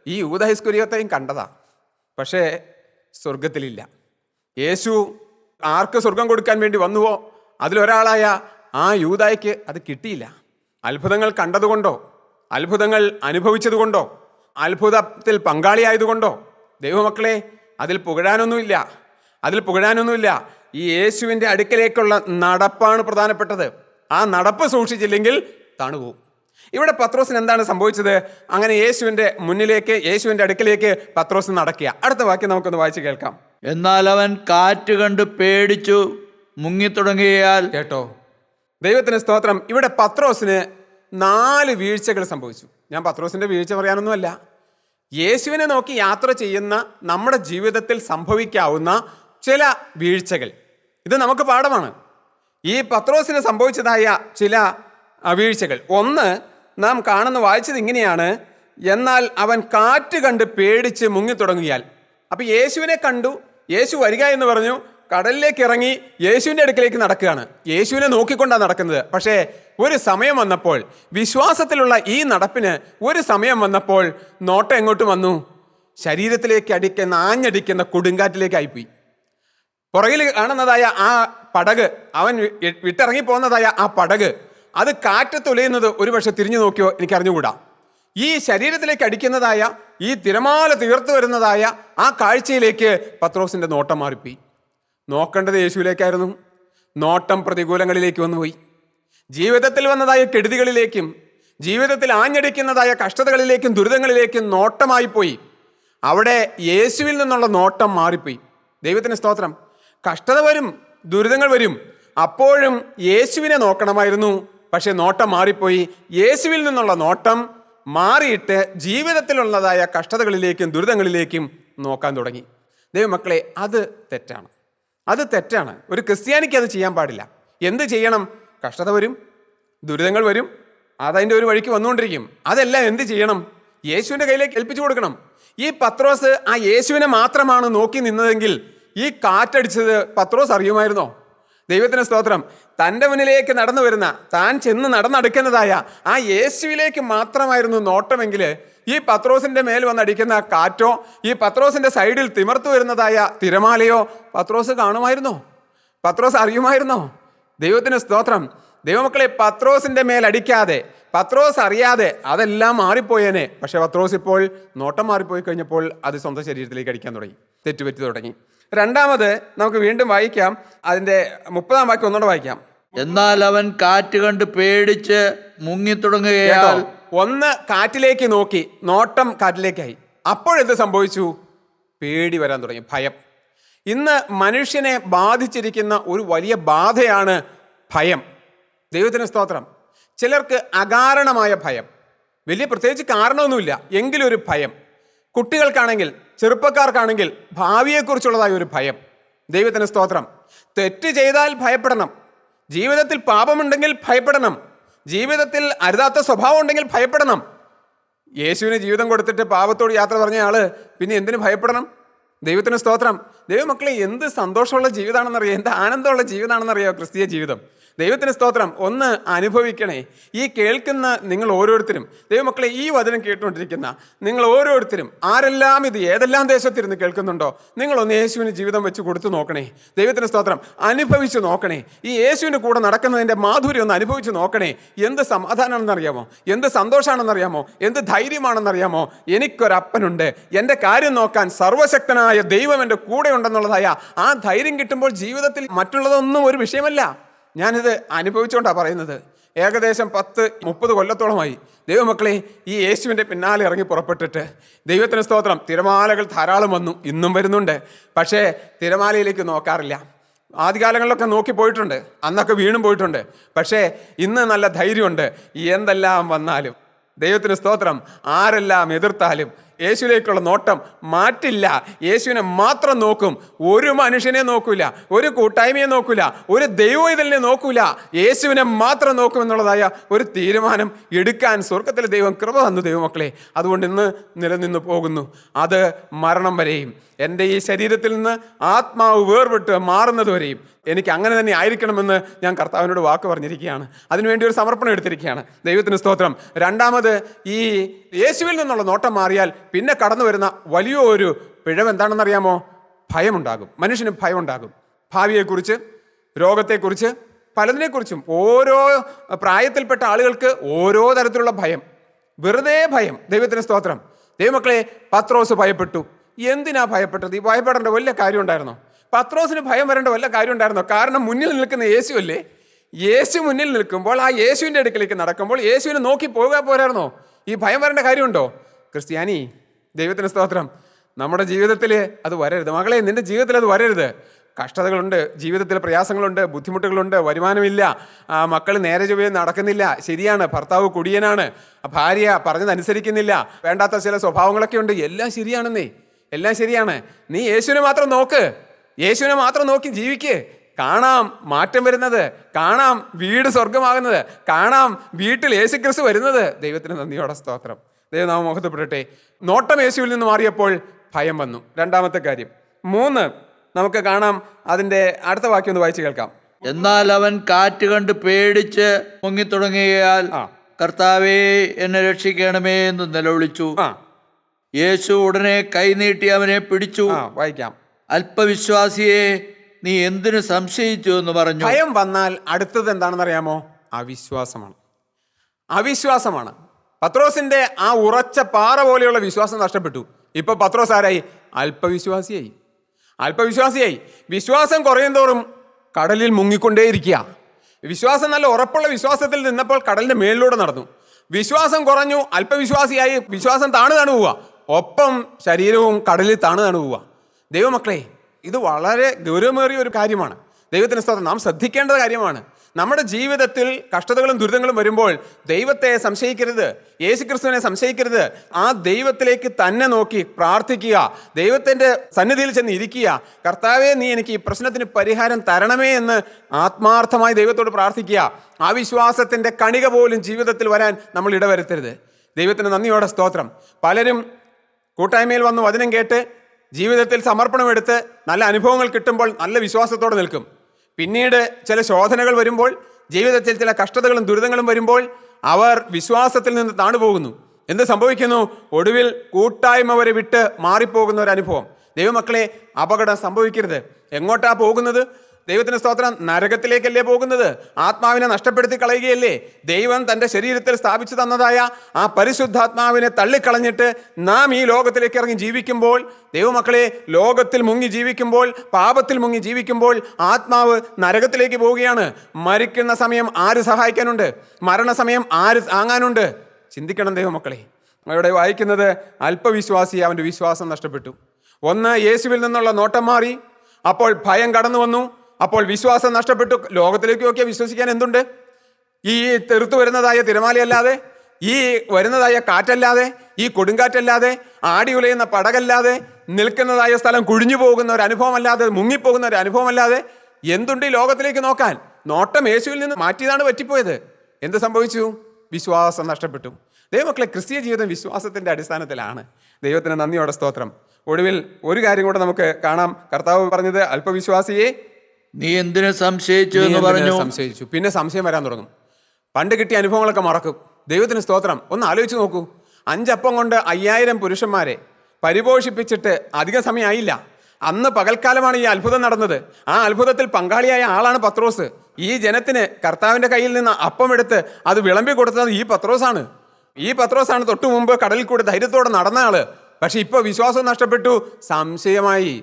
ഈ യൂദാ ഇസ്കരിയോത്തെയും കണ്ടതാ. പക്ഷേ സ്വർഗത്തിലില്ല. യേശു ആർക്ക് സ്വർഗം കൊടുക്കാൻ വേണ്ടി വന്നുവോ അതിലൊരാളായ ആ യൂദായ്ക്ക് അത് കിട്ടിയില്ല. അത്ഭുതങ്ങൾ കണ്ടതുകൊണ്ടോ, അത്ഭുതങ്ങൾ അനുഭവിച്ചതുകൊണ്ടോ, അത്ഭുതത്തിൽ പങ്കാളിയായതുകൊണ്ടോ ദൈവമക്കളെ അതിൽ പുകഴാനൊന്നുമില്ല. ഈ യേശുവിൻ്റെ അടുക്കലേക്കുള്ള നടപ്പാണ് പ്രധാനപ്പെട്ടത്. ആ നടപ്പ് സൂക്ഷിച്ചില്ലെങ്കിൽ താണുപോകും. ഇവിടെ പത്രോസിന് എന്താണ് സംഭവിച്ചത്? അങ്ങനെ യേശുവിൻ്റെ മുന്നിലേക്ക്, യേശുവിൻ്റെ അടുക്കലേക്ക് പത്രോസ് നടക്കുക. അടുത്ത വാക്യം നമുക്കൊന്ന് വായിച്ച് കേൾക്കാം. എന്നാൽ അവൻ കാറ്റ് കണ്ട് പേടിച്ചു മുങ്ങിത്തുടങ്ങിയാൽ. കേട്ടോ, ദൈവത്തിന് സ്തോത്രം. ഇവിടെ പത്രോസിന് 4 വീഴ്ചകൾ സംഭവിച്ചു. ഞാൻ പത്രോസിൻ്റെ വീഴ്ച പറയാനൊന്നുമല്ല, യേശുവിനെ നോക്കി യാത്ര ചെയ്യുന്ന നമ്മുടെ ജീവിതത്തിൽ സംഭവിക്കാവുന്ന ചില വീഴ്ചകൾ. ഇത് നമുക്ക് പാഠമാണ്. ഈ പത്രോസിന് സംഭവിച്ചതായ ചില വീഴ്ചകൾ. ഒന്ന് നാം വായിച്ചത് ഇങ്ങനെയാണ്: എന്നാൽ അവൻ കാറ്റ് കണ്ട് പേടിച്ച് മുങ്ങിത്തുടങ്ങിയാൽ. അപ്പം യേശുവിനെ കണ്ടു, യേശു വരിക എന്ന് പറഞ്ഞു, കടലിലേക്ക് ഇറങ്ങി യേശുവിൻ്റെ അടുക്കിലേക്ക് നടക്കുകയാണ്. യേശുവിനെ നോക്കിക്കൊണ്ടാണ് നടക്കുന്നത്. പക്ഷേ ഒരു സമയം വന്നപ്പോൾ, വിശ്വാസത്തിലുള്ള ഈ നടപ്പിന് ഒരു സമയം വന്നപ്പോൾ നോട്ടം എങ്ങോട്ട് വന്നു? ശരീരത്തിലേക്ക് ആഞ്ഞടിക്കുന്ന കൊടുങ്കാറ്റിലേക്കായിപ്പോയി. പുറകിൽ കാണുന്നതായ ആ പടക്, അവൻ വിട്ടിറങ്ങി പോകുന്നതായ ആ പടക്, അത് കാറ്റ് തുലയുന്നത് ഒരുപക്ഷെ തിരിഞ്ഞു നോക്കിയോ എനിക്കറിഞ്ഞുകൂടാ. ഈ ശരീരത്തിലേക്ക് അടിക്കുന്നതായ, ഈ തിരമാല തീർത്തു വരുന്നതായ ആ കാഴ്ചയിലേക്ക് പത്രോസിൻ്റെ നോട്ടം മാറിപ്പോയി. നോക്കേണ്ടത് യേശുവിലേക്കായിരുന്നു. നോട്ടം പ്രതികൂലങ്ങളിലേക്ക് വന്നുപോയി. ജീവിതത്തിൽ വന്നതായ കെടുതികളിലേക്കും, ജീവിതത്തിൽ ആഞ്ഞടിക്കുന്നതായ കഷ്ടതകളിലേക്കും ദുരിതങ്ങളിലേക്കും നോട്ടമായി പോയി. അവിടെ യേശുവിൽ നിന്നുള്ള നോട്ടം മാറിപ്പോയി. ദൈവത്തിന് സ്തോത്രം. കഷ്ടത വരും, ദുരിതങ്ങൾ വരും, അപ്പോഴും യേശുവിനെ നോക്കണമായിരുന്നു. പക്ഷെ നോട്ടം മാറിപ്പോയി. യേശുവിൽ നിന്നുള്ള നോട്ടം മാറിയിട്ട് ജീവിതത്തിലുള്ളതായ കഷ്ടതകളിലേക്കും ദുരിതങ്ങളിലേക്കും നോക്കാൻ തുടങ്ങി. ദൈവമക്കളെ, അത് തെറ്റാണ്. ഒരു ക്രിസ്ത്യാനിക്ക് അത് ചെയ്യാൻ പാടില്ല. എന്ത് ചെയ്യണം? കഷ്ടത വരും, ദുരിതങ്ങൾ വരും, അതതിൻ്റെ ഒരു വഴിക്ക് വന്നുകൊണ്ടിരിക്കും. അതെല്ലാം എന്ത് ചെയ്യണം? യേശുവിൻ്റെ കയ്യിലേക്ക് ഏൽപ്പിച്ചു കൊടുക്കണം. ഈ പത്രോസ് ആ യേശുവിനെ മാത്രമാണ് നോക്കി നിന്നതെങ്കിൽ ഈ കാറ്റടിച്ചത് പത്രോസ് അറിയുമായിരുന്നോ? ദൈവത്തിന് സ്തോത്രം. തൻ്റെ മുന്നിലേക്ക് നടന്നു വരുന്ന, താൻ ചെന്ന് നടന്നടുക്കുന്നതായ ആ യേശുവിലേക്ക് മാത്രമായിരുന്നു നോട്ടമെങ്കിൽ ഈ പത്രോസിൻ്റെ മേൽ വന്നടിക്കുന്ന കാറ്റോ, ഈ പത്രോസിൻ്റെ സൈഡിൽ തിമർത്തു വരുന്നതായ തിരമാലയോ പത്രോസ് കാണുമായിരുന്നോ? പത്രോസ് അറിയുമായിരുന്നോ? ദൈവത്തിന് സ്തോത്രം. ദൈവമക്കളെ, പത്രോസിന്റെ മേൽ അടിക്കാതെ, പത്രോസ് അറിയാതെ അതെല്ലാം മാറിപ്പോയേനെ. പക്ഷെ പത്രോസ് ഇപ്പോൾ നോട്ടം മാറിപ്പോയി കഴിഞ്ഞപ്പോൾ അത് സ്വന്തം ശരീരത്തിലേക്ക് അടിക്കാൻ തുടങ്ങി, തെറ്റുപറ്റി തുടങ്ങി. രണ്ടാമത് നമുക്ക് വീണ്ടും വായിക്കാം, അതിന്റെ 30-ാം വാക്യം ഒന്നുകൂടെ വായിക്കാം. എന്നാൽ അവൻ കാറ്റ് കണ്ട് പേടിച്ച് മുങ്ങി തുടങ്ങുകയാൽ. ഒന്ന് കാറ്റിലേക്ക് നോക്കി, നോട്ടം കാറ്റിലേക്കായി. അപ്പോഴെന്ത് സംഭവിച്ചു? പേടി വരാൻ തുടങ്ങി, ഭയം. ഇന്ന് മനുഷ്യനെ ബാധിച്ചിരിക്കുന്ന ഒരു വലിയ ബാധയാണ് ഭയം. ദൈവത്തിന് സ്തോത്രം. ചിലർക്ക് അകാരണമായ ഭയം, വലിയ പ്രത്യേകിച്ച് കാരണമൊന്നുമില്ല, എങ്കിലും ഒരു ഭയം. കുട്ടികൾക്കാണെങ്കിൽ, ചെറുപ്പക്കാർക്കാണെങ്കിൽ ഭാവിയെക്കുറിച്ചുള്ളതായ ഒരു ഭയം. ദൈവത്തിന് സ്തോത്രം. തെറ്റ് ചെയ്താൽ ഭയപ്പെടണം, ജീവിതത്തിൽ പാപമുണ്ടെങ്കിൽ ഭയപ്പെടണം, ജീവിതത്തിൽ അരുതാത്ത സ്വഭാവം ഉണ്ടെങ്കിൽ ഭയപ്പെടണം. യേശുവിന് ജീവിതം കൊടുത്തിട്ട് പാപത്തോട് യാത്ര പറഞ്ഞ ആള് പിന്നെ എന്തിനു ഭയപ്പെടണം? ദൈവത്തിന് സ്തോത്രം. ദൈവമക്കളെ, എന്ത് സന്തോഷമുള്ള ജീവിതമാണെന്നറിയോ, എന്ത് ആനന്ദമുള്ള ജീവിതമാണെന്നറിയോ ക്രിസ്തീയ ജീവിതം. ദൈവത്തിന് സ്തോത്രം. ഒന്ന് അനുഭവിക്കണേ. ഈ കേൾക്കുന്ന നിങ്ങൾ ഓരോരുത്തരും, ദൈവമക്കളെ, ഈ വചനം കേട്ടുകൊണ്ടിരിക്കുന്ന നിങ്ങൾ ഓരോരുത്തരും, ആരെല്ലാം ഇത് ഏതെല്ലാം ദേശത്തിരുന്ന് കേൾക്കുന്നുണ്ടോ, നിങ്ങളൊന്ന് യേശുവിന് ജീവിതം വെച്ച് കൊടുത്തു നോക്കണേ. ദൈവത്തിന് സ്തോത്രം. അനുഭവിച്ച് നോക്കണേ. ഈ യേശുവിൻ്റെ കൂടെ നടക്കുന്നതിൻ്റെ മാധുര്യം ഒന്ന് അനുഭവിച്ച് നോക്കണേ. എന്ത് സമാധാനമാണെന്നറിയാമോ, എന്ത് സന്തോഷമാണെന്നറിയാമോ, എന്ത് ധൈര്യമാണെന്നറിയാമോ. എനിക്കൊരപ്പനുണ്ട്, എൻ്റെ കാര്യം നോക്കാൻ സർവശക്തനായ ദൈവം എൻ്റെ കൂടെ ഉണ്ടെന്നുള്ളതായ ആ ധൈര്യം കിട്ടുമ്പോൾ ജീവിതത്തിൽ മറ്റുള്ളതൊന്നും ഒരു വിഷയമല്ല. ഞാനിത് അനുഭവിച്ചുകൊണ്ടാണ് പറയുന്നത്. ഏകദേശം 10-30 കൊല്ലത്തോളമായി ദൈവമക്കളെ ഈ യേശുവിൻ്റെ പിന്നാലെ ഇറങ്ങി പുറപ്പെട്ടിട്ട്. ദൈവത്തിന് സ്തോത്രം. തിരമാലകൾ ധാരാളം വന്നു, ഇന്നും വരുന്നുണ്ട്. പക്ഷേ തിരമാലയിലേക്ക് നോക്കാറില്ല. ആദ്യകാലങ്ങളിലൊക്കെ നോക്കി പോയിട്ടുണ്ട്, അന്നൊക്കെ വീണും പോയിട്ടുണ്ട്. പക്ഷേ ഇന്ന് നല്ല ധൈര്യമുണ്ട്. എന്തെല്ലാം വന്നാലും ദൈവത്തിന് സ്തോത്രം, ആരെല്ലാം എതിർത്താലും യേശുവിലേക്കുള്ള നോട്ടം മാറ്റില്ല. യേശുവിനെ മാത്രം നോക്കും. ഒരു മനുഷ്യനെ നോക്കൂല, ഒരു കൂട്ടായ്മയെ നോക്കൂല, ഒരു ദൈവത്തിനെ നോക്കൂല. യേശുവിനെ മാത്രം നോക്കും എന്നുള്ളതായ ഒരു തീരുമാനം എടുക്കാൻ സ്വർഗത്തിലെ ദൈവം കൃപ തന്നു ദൈവമക്കളെ. അതുകൊണ്ട് ഇന്ന് നിലനിന്ന് പോകുന്നു. അത് മരണം വരെയും, എൻ്റെ ഈ ശരീരത്തിൽ നിന്ന് ആത്മാവ് വേർപെട്ട് മാറുന്നത് വരെയും എനിക്ക് അങ്ങനെ തന്നെ ആയിരിക്കണമെന്ന് ഞാൻ കർത്താവിനോട് വാക്ക് പറഞ്ഞിരിക്കുകയാണ്. അതിനുവേണ്ടി ഒരു സമർപ്പണം എടുത്തിരിക്കുകയാണ്. ദൈവത്തിന് സ്തോത്രം. രണ്ടാമത്, ഈ യേശുവിൽ നിന്നുള്ള നോട്ടം മാറിയാൽ പിന്നെ കടന്നു വരുന്ന വലിയൊരു പിഴവ് എന്താണെന്നറിയാമോ? ഭയമുണ്ടാകും. മനുഷ്യന് ഭയമുണ്ടാകും. ഭാവിയെക്കുറിച്ച്, രോഗത്തെക്കുറിച്ച്, പലതിനെക്കുറിച്ചും. ഓരോ പ്രായത്തിൽപ്പെട്ട ആളുകൾക്ക് ഓരോ തരത്തിലുള്ള ഭയം, വെറുതെ ഭയം. ദൈവത്തിന് സ്തോത്രം. ദൈവമക്കളെ, പത്രോസ് ഭയപ്പെട്ടു. എന്തിനാ ഭയപ്പെട്ടത്? ഈ ഭയപ്പെടേണ്ട വല്ല കാര്യം ഉണ്ടായിരുന്നോ? പത്രോസിന് ഭയം വരേണ്ട വല്ല കാര്യം ഉണ്ടായിരുന്നോ? കാരണം മുന്നിൽ നിൽക്കുന്ന യേശു അല്ലേ. യേശു മുന്നിൽ നിൽക്കുമ്പോൾ, ആ യേശുവിൻ്റെ അടുക്കിലേക്ക് നടക്കുമ്പോൾ യേശുവിനെ നോക്കി പോകാൻ പോരായിരുന്നോ? ഈ ഭയം വരേണ്ട കാര്യമുണ്ടോ? ക്രിസ്ത്യാനി, ദൈവത്തിന് സ്തോത്രം, നമ്മുടെ ജീവിതത്തിൽ അത് വരരുത്. മകളെ, നിന്റെ ജീവിതത്തിൽ അത് വരരുത്. കഷ്ടതകളുണ്ട്, ജീവിതത്തിൽ പ്രയാസങ്ങളുണ്ട്, ബുദ്ധിമുട്ടുകളുണ്ട്, വരുമാനമില്ല, മക്കൾ നേരെ ചൊവ്വേ നടക്കുന്നില്ല. ശരിയാണ്, ഭർത്താവ് കുടിയനാണ്, ഭാര്യ പറഞ്ഞതനുസരിക്കുന്നില്ല, വേണ്ടാത്ത ചില സ്വഭാവങ്ങളൊക്കെ ഉണ്ട്. എല്ലാം ശരിയാണെന്നേ, എല്ലാം ശരിയാണ്. നീ യേശുവിനെ മാത്രം നോക്ക്, യേശുവിനെ മാത്രം നോക്കി ജീവിക്ക്. കാണാം മാറ്റം വരുന്നത്, കാണാം വീട് സ്വർഗമാകുന്നത്, കാണാം വീട്ടിൽ യേശുക്രിസ്തു വരുന്നത്. ദൈവത്തിന് നന്ദിയോടെ സ്തോത്രം. ദൈവനാമം മഹത്വപ്പെടട്ടെ. നോട്ടം യേശുവിൽ നിന്ന് മാറിയപ്പോൾ ഭയം വന്നു. രണ്ടാമത്തെ കാര്യം. 3 നമുക്ക് കാണാം. അതിൻ്റെ അടുത്ത വാക്യം ഒന്ന് വായിച്ച് കേൾക്കാം. എന്നാൽ അവൻ കാറ്റ് കണ്ട് പേടിച്ച് മുങ്ങി തുടങ്ങിയാൽ, കർത്താവേ എന്നെ രക്ഷിക്കണമേ എന്ന് നിലവിളിച്ചു. യേശു ഉടനെ കൈനീട്ടി അവനെ പിടിച്ചു. വായിക്കാം. അല്പവിശ്വാസിയെ, നീ എന്തിനു സംശയിച്ചു എന്ന് പറഞ്ഞു. ഭയം വന്നാൽ അടുത്തത് എന്താണെന്നറിയാമോ? അവിശ്വാസമാണ്. അവിശ്വാസമാണ്. പത്രോസിന്റെ ആ ഉറച്ച പാറ പോലെയുള്ള വിശ്വാസം നഷ്ടപ്പെട്ടു. ഇപ്പൊ പത്രോസ് ആരായി? അല്പവിശ്വാസിയായി. അല്പവിശ്വാസിയായി. വിശ്വാസം കുറയും തോറും കടലിൽ മുങ്ങിക്കൊണ്ടേയിരിക്കുക. വിശ്വാസം നല്ല ഉറപ്പുള്ള വിശ്വാസത്തിൽ നിന്നപ്പോൾ കടലിന്റെ മേലിലൂടെ നടന്നു. വിശ്വാസം കുറഞ്ഞു, അല്പവിശ്വാസിയായി. വിശ്വാസം താണു പോവുക, ഒപ്പം ശരീരവും കടലിൽ താണു പോവുക. ദൈവമക്കളെ, ഇത് വളരെ ഗൗരവമേറിയ ഒരു കാര്യമാണ്. ദൈവത്തിന് സ്തോത്രം. നാം ശ്രദ്ധിക്കേണ്ട കാര്യമാണ്. നമ്മുടെ ജീവിതത്തിൽ കഷ്ടതകളും ദുരിതങ്ങളും വരുമ്പോൾ ദൈവത്തെ സംശയിക്കരുത്, യേശുക്രിസ്തുവിനെ സംശയിക്കരുത്. ആ ദൈവത്തിലേക്ക് തന്നെ നോക്കി പ്രാർത്ഥിക്കുക, ദൈവത്തിൻ്റെ സന്നിധിയിൽ ചെന്ന് ഇരിക്കുക. കർത്താവേ, നീ എനിക്ക് ഈ പ്രശ്നത്തിന് പരിഹാരം തരണമേ എന്ന് ആത്മാർത്ഥമായി ദൈവത്തോട് പ്രാർത്ഥിക്കുക. ആ വിശ്വാസത്തിൻ്റെ കണിക പോലും ജീവിതത്തിൽ വരാൻ നമ്മൾ ഇടവരുത്തരുത്. ദൈവത്തിന് നന്ദിയോടെ സ്തോത്രം. പലരും കൂട്ടായ്മയിൽ വന്ന് വചനം കേട്ട് ജീവിതത്തിൽ സമർപ്പണമെടുത്ത് നല്ല അനുഭവങ്ങൾ കിട്ടുമ്പോൾ നല്ല വിശ്വാസത്തോടെ നിൽക്കും. പിന്നീട് ചില ശോധനകൾ വരുമ്പോൾ, ജീവിതത്തിൽ ചില കഷ്ടതകളും ദുരിതങ്ങളും വരുമ്പോൾ അവർ വിശ്വാസത്തിൽ നിന്ന് താണുപോകുന്നു. എന്ത് സംഭവിക്കുന്നു? ഒടുവിൽ കൂട്ടായ്മ വരെ വിട്ട് മാറിപ്പോകുന്ന ഒരു അനുഭവം. ദൈവമക്കളെ, അപകടം സംഭവിക്കരുത്. എങ്ങോട്ടാ പോകുന്നത്? ദൈവത്തിന് സ്തോത്രം, നരകത്തിലേക്കല്ലേ പോകുന്നത്? ആത്മാവിനെ നഷ്ടപ്പെടുത്തി കളയുകയല്ലേ? ദൈവം തൻ്റെ ശരീരത്തിൽ സ്ഥാപിച്ചു തന്നതായ ആ പരിശുദ്ധാത്മാവിനെ തള്ളിക്കളഞ്ഞിട്ട് നാം ഈ ലോകത്തിലേക്ക് ഇറങ്ങി ജീവിക്കുമ്പോൾ, ദൈവമക്കളെ, ലോകത്തിൽ മുങ്ങി ജീവിക്കുമ്പോൾ, പാപത്തിൽ മുങ്ങി ജീവിക്കുമ്പോൾ ആത്മാവ് നരകത്തിലേക്ക് പോവുകയാണ്. മരിക്കുന്ന സമയം ആര് സഹായിക്കാനുണ്ട്? മരണസമയം ആര് താങ്ങാനുണ്ട്? ചിന്തിക്കണം ദൈവമക്കളെ. അവിടെ വായിക്കുന്നത്, അല്പവിശ്വാസി അവൻ്റെ വിശ്വാസം നഷ്ടപ്പെട്ടു. ഒന്ന്, യേശുവിൽ നിന്നുള്ള നോട്ടം മാറി, അപ്പോൾ ഭയം കടന്നു വന്നു, അപ്പോൾ വിശ്വാസം നഷ്ടപ്പെട്ടു. ലോകത്തിലേക്ക് നോക്കിയാൽ വിശ്വസിക്കാൻ എന്തുണ്ട്? ഈ തെറുത്തു വരുന്നതായ തിരമാലയല്ലാതെ, ഈ വരുന്നതായ കാറ്റല്ലാതെ, ഈ കൊടുങ്കാറ്റല്ലാതെ, ആടി ഉലയുന്ന പടകല്ലാതെ, നിൽക്കുന്നതായ സ്ഥലം കുഴിഞ്ഞു പോകുന്ന ഒരു അനുഭവമല്ലാതെ, മുങ്ങിപ്പോകുന്ന ഒരു അനുഭവമല്ലാതെ എന്തുണ്ട് ഈ ലോകത്തിലേക്ക് നോക്കാൻ? നോട്ടം യേശുവിൽ നിന്ന് മാറ്റിയതാണ് പറ്റിപ്പോയത്. എന്ത് സംഭവിച്ചു? വിശ്വാസം നഷ്ടപ്പെട്ടു. ദൈവമക്കളെ, ക്രിസ്തീയ ജീവിതം വിശ്വാസത്തിൻ്റെ അടിസ്ഥാനത്തിലാണ്. ദൈവത്തിന് നന്ദിയോടെ സ്തോത്രം. ഒടുവിൽ ഒരു കാര്യം കൂടെ നമുക്ക് കാണാം. കർത്താവ് പറഞ്ഞത്, അല്പവിശ്വാസിയെ നീ എന്തിനു സംശയിച്ചു എന്ന് പറഞ്ഞു. സംശയിച്ചു. പിന്നെ സംശയം വരാൻ തുടങ്ങും. പണ്ട് കിട്ടിയ അനുഭവങ്ങളൊക്കെ മറക്കും. ദൈവത്തിന് സ്തോത്രം. ഒന്ന് ആലോചിച്ച് നോക്കൂ. 5 അപ്പം കൊണ്ട് 5000 പുരുഷന്മാരെ പരിപോഷിപ്പിച്ചിട്ട് അധികം സമയമായില്ല. അന്ന് പകൽക്കാലമാണ് ഈ അത്ഭുതം നടന്നത്. ആ അത്ഭുതത്തിൽ പങ്കാളിയായ ആളാണ് പത്രോസ്. ഈ ജനത്തിന് കർത്താവിൻ്റെ കയ്യിൽ നിന്ന് അപ്പം എടുത്ത് അത് വിളമ്പി കൊടുത്തത് ഈ പത്രോസാണ്. ഈ പത്രോസാണ് തൊട്ടു മുമ്പ് കടലിൽ കൂടെ ധൈര്യത്തോടെ നടന്ന ആള്. പക്ഷെ ഇപ്പോൾ വിശ്വാസം നഷ്ടപ്പെട്ടു. സംശയമായി.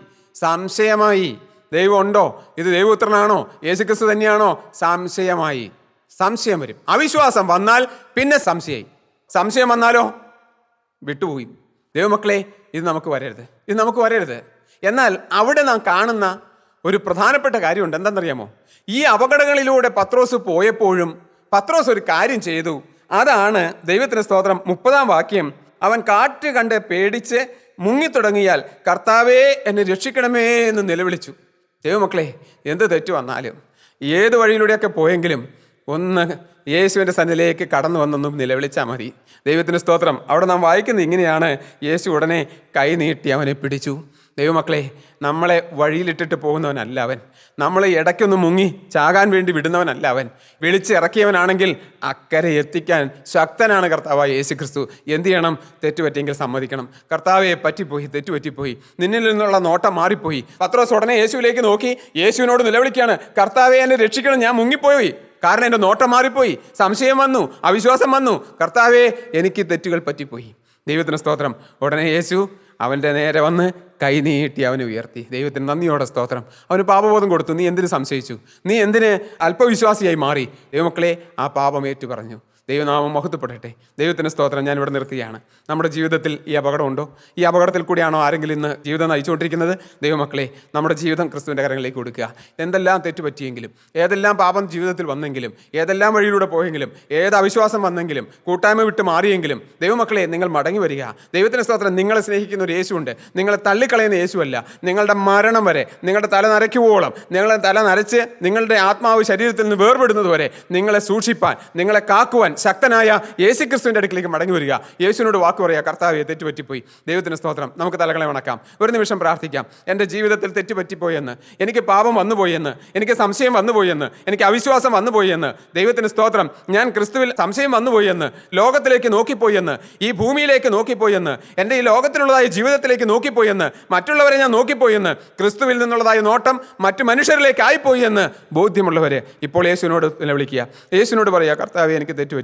ദൈവം ഉണ്ടോ? ഇത് ദൈവപുത്രനാണോ? യേശുക്രിസ്തു തന്നെയാണോ? സംശയം വരും. അവിശ്വാസം വന്നാൽ പിന്നെ സംശയം വന്നാലോ വിട്ടുപോയി. ദൈവമക്കളെ, ഇത് നമുക്ക് വരരുത്. എന്നാൽ അവിടെ നാം കാണുന്ന ഒരു പ്രധാനപ്പെട്ട കാര്യമുണ്ട്. എന്താണെന്നറിയാമോ? ഈ അപകടങ്ങളിലൂടെ പത്രോസ് പോയപ്പോഴും പത്രോസ് ഒരു കാര്യം ചെയ്തു. അതാണ് ദൈവത്തിന് സ്തോത്രം. 30-ാം വാക്യം, അവൻ കാറ്റ് കണ്ട് പേടിച്ച് മുങ്ങിത്തുടങ്ങിയാൽ കർത്താവേ എന്നെ രക്ഷിക്കണമേ എന്ന് നിലവിളിച്ചു. ദൈവമക്കളെ, എന്ത് തെറ്റു വന്നാലും, ഏത് വഴിയിലൂടെയൊക്കെ പോയെങ്കിലും ഒന്ന് യേശുവിൻ്റെ സന്നിധിയിലേക്ക് കടന്നു വന്നൊന്നും നിലവിളിച്ചാൽ മതി. ദൈവത്തിന് സ്തോത്രം. അവിടെ നാം വായിക്കുന്നത് ഇങ്ങനെയാണ്, യേശു ഉടനെ കൈ നീട്ടി അവനെ പിടിച്ചു. ദൈവമക്കളെ, നമ്മളെ വഴിയിലിട്ടിട്ട് പോകുന്നവനല്ല അവൻ. നമ്മളെ ഇടയ്ക്കൊന്ന് മുങ്ങി ചാകാൻ വേണ്ടി വിടുന്നവനല്ല അവൻ. വിളിച്ചിറക്കിയവനാണെങ്കിൽ അക്കരെ എത്തിക്കാൻ ശക്തനാണ് കർത്താവായ യേശുക്രിസ്തു. എന്ത് ചെയ്യണം? തെറ്റുപറ്റിയെങ്കിൽ സമ്മതിക്കണം. കർത്താവെ, തെറ്റുപറ്റിപ്പോയി, നിന്നിൽ നിന്നുള്ള നോട്ടം മാറിപ്പോയി. പത്രോസ് ഉടനെ യേശുവിലേക്ക് നോക്കി യേശുവിനോട് നിലവിളിക്കുകയാണ്, കർത്താവെ എന്നെ രക്ഷിക്കണം, ഞാൻ മുങ്ങിപ്പോയി. കാരണം എൻ്റെ നോട്ടം മാറിപ്പോയി, സംശയം വന്നു, അവിശ്വാസം വന്നു. കർത്താവെ, എനിക്ക് തെറ്റുകൾ പറ്റിപ്പോയി. ദൈവത്തിന് സ്തോത്രം. ഉടനെ യേശു അവൻ്റെ നേരെ വന്ന് കൈ നീട്ടി അവനെ ഉയർത്തി. ദൈവത്തിന് നന്ദിയോടെ സ്തോത്രം. അവന് പാപബോധം കൊടുത്തു. നീ എന്തിനു സംശയിച്ചു? നീ എന്തിന് അല്പവിശ്വാസിയായി മാറി? ദൈവമക്കളെ, ആ പാപം ഏറ്റു പറഞ്ഞു. ദൈവനാമം മഹത്വപ്പെടട്ടെ. ദൈവത്തിന് സ്തോത്രം. ഞാനിവിടെ നിർത്തുകയാണ്. നമ്മുടെ ജീവിതത്തിൽ ഈ അപകടമുണ്ടോ? ഈ അപകടത്തിൽ കൂടിയാണോ ആരെങ്കിലും ഇന്ന് ജീവിതം നയിച്ചുകൊണ്ടിരിക്കുന്നത്? ദൈവമക്കളെ, നമ്മുടെ ജീവിതം ക്രിസ്തുവിൻ്റെ കരങ്ങളിലേക്ക് കൊടുക്കുക. എന്തെല്ലാം തെറ്റുപറ്റിയെങ്കിലും, ഏതെല്ലാം പാപം ജീവിതത്തിൽ വന്നെങ്കിലും, ഏതെല്ലാം വഴിയിലൂടെ പോയെങ്കിലും, ഏത് അവിശ്വാസം വന്നെങ്കിലും, കൂട്ടായ്മ വിട്ട് മാറിയെങ്കിലും, ദൈവമക്കളെ, നിങ്ങൾ മടങ്ങി വരിക. ദൈവത്തിന് സ്തോത്രം. നിങ്ങളെ സ്നേഹിക്കുന്ന ഒരു യേശുവുണ്ട്. നിങ്ങളെ തള്ളിക്കളയുന്ന യേശുവല്ല. നിങ്ങളുടെ മരണം വരെ, നിങ്ങളുടെ തല നരയ്ക്കുവോളം, നിങ്ങളെ തല നരച്ച് നിങ്ങളുടെ ആത്മാവ് ശരീരത്തിൽ നിന്ന് വേർപെടുന്നത് വരെ നിങ്ങളെ സൂക്ഷിപ്പാൻ, നിങ്ങളെ കാക്കുവാൻ ശക്തനായ യേശുക്രിസ്തുവിൻ്റെ അടുക്കിലേക്ക് മടങ്ങി വരിക. യേശുവിനോട് വാക്ക് പറയുക, കർത്താവേ, തെറ്റുപറ്റിപ്പോയി. ദൈവത്തിന് സ്തോത്രം. നമുക്ക് തലകളെ വണക്കാം. ഒരു നിമിഷം പ്രാർത്ഥിക്കാം. എൻ്റെ ജീവിതത്തിൽ തെറ്റുപറ്റിപ്പോയെന്ന്, എനിക്ക് പാപം വന്നുപോയെന്ന്, എനിക്ക് സംശയം വന്നുപോയെന്ന്, എനിക്ക് അവിശ്വാസം വന്നുപോയെന്ന്, ദൈവത്തിന് സ്തോത്രം, ഞാൻ ക്രിസ്തുവിൽ സംശയം വന്നുപോയെന്ന്, ലോകത്തിലേക്ക് നോക്കിപ്പോയെന്ന്, ഈ ഭൂമിയിലേക്ക് നോക്കിപ്പോയെന്ന്, എൻ്റെ ഈ ലോകത്തിലുള്ളതായ ജീവിതത്തിലേക്ക് നോക്കിപ്പോയെന്ന്, മറ്റുള്ളവരെ ഞാൻ നോക്കിപ്പോയെന്ന്, ക്രിസ്തുവിൽ നിന്നുള്ളതായ നോട്ടം മറ്റു മനുഷ്യരിലേക്ക് ആയിപ്പോയി എന്ന് ബോധ്യമുള്ളവരെ ഇപ്പോൾ യേശുവിനോട് നിലവിളിക്കുക. യേശുവിനോട് പറയുക, കർത്താവേ, എനിക്ക് തെറ്റുപറ്റിപ്പോയി,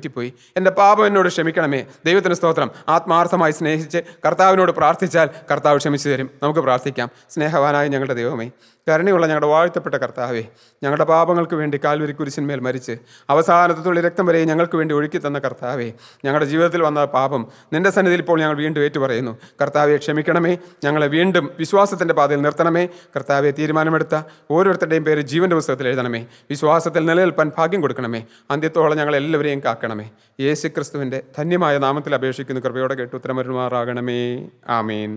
എൻ്റെ പാപം എന്നോട് ക്ഷമിക്കണമേ. ദൈവത്തിന് സ്തോത്രം. ആത്മാർത്ഥമായി സ്നേഹിച്ച് കർത്താവിനോട് പ്രാർത്ഥിച്ചാൽ കർത്താവ് ക്ഷമിച്ചു തരും. നമുക്ക് പ്രാർത്ഥിക്കാം. സ്നേഹവാനായ ഞങ്ങളുടെ ദൈവമേ, കരുണയുള്ള ഞങ്ങളുടെ വാഴ്ത്തപ്പെട്ട കർത്താവേ, ഞങ്ങളുടെ പാപങ്ങൾക്ക് വേണ്ടി കാൽവരി കുരിശിന്മേൽ മരിച്ച് അവസാനത്തെ തുള്ളി രക്തം വരെ ഞങ്ങൾക്ക് വേണ്ടി ഒഴുക്കി തന്ന കർത്താവേ, ഞങ്ങളുടെ ജീവിതത്തിൽ വന്ന പാപം നിന്റെ സന്നിധിയിൽ ഇപ്പോൾ ഞങ്ങൾ വീണ്ടും ഏറ്റുപറയുന്നു. കർത്താവെ, ക്ഷമിക്കണമേ. ഞങ്ങളെ വീണ്ടും വിശ്വാസത്തിൻ്റെ പാതയിൽ നിർത്തണമേ. കർത്താവെ, തീരുമാനമെടുത്ത ഓരോരുത്തരുടെയും പേര് ജീവൻ്റെ പുസ്തകത്തിൽ എഴുതണമേ. വിശ്വാസത്തിൽ നിലനിൽപ്പാൻ ഭാഗ്യം കൊടുക്കണമേ. അന്ത്യത്തോളം ഞങ്ങൾ എല്ലാവരെയും കാക്കണമേ. യേശുക്രിസ്തുവിൻ്റെ ധന്യമായ നാമത്തിൽ അപേക്ഷിക്കുന്ന കൃപയോടെ കേട്ട് ഉത്തരമരുമാറാകണമേ. ആമേൻ.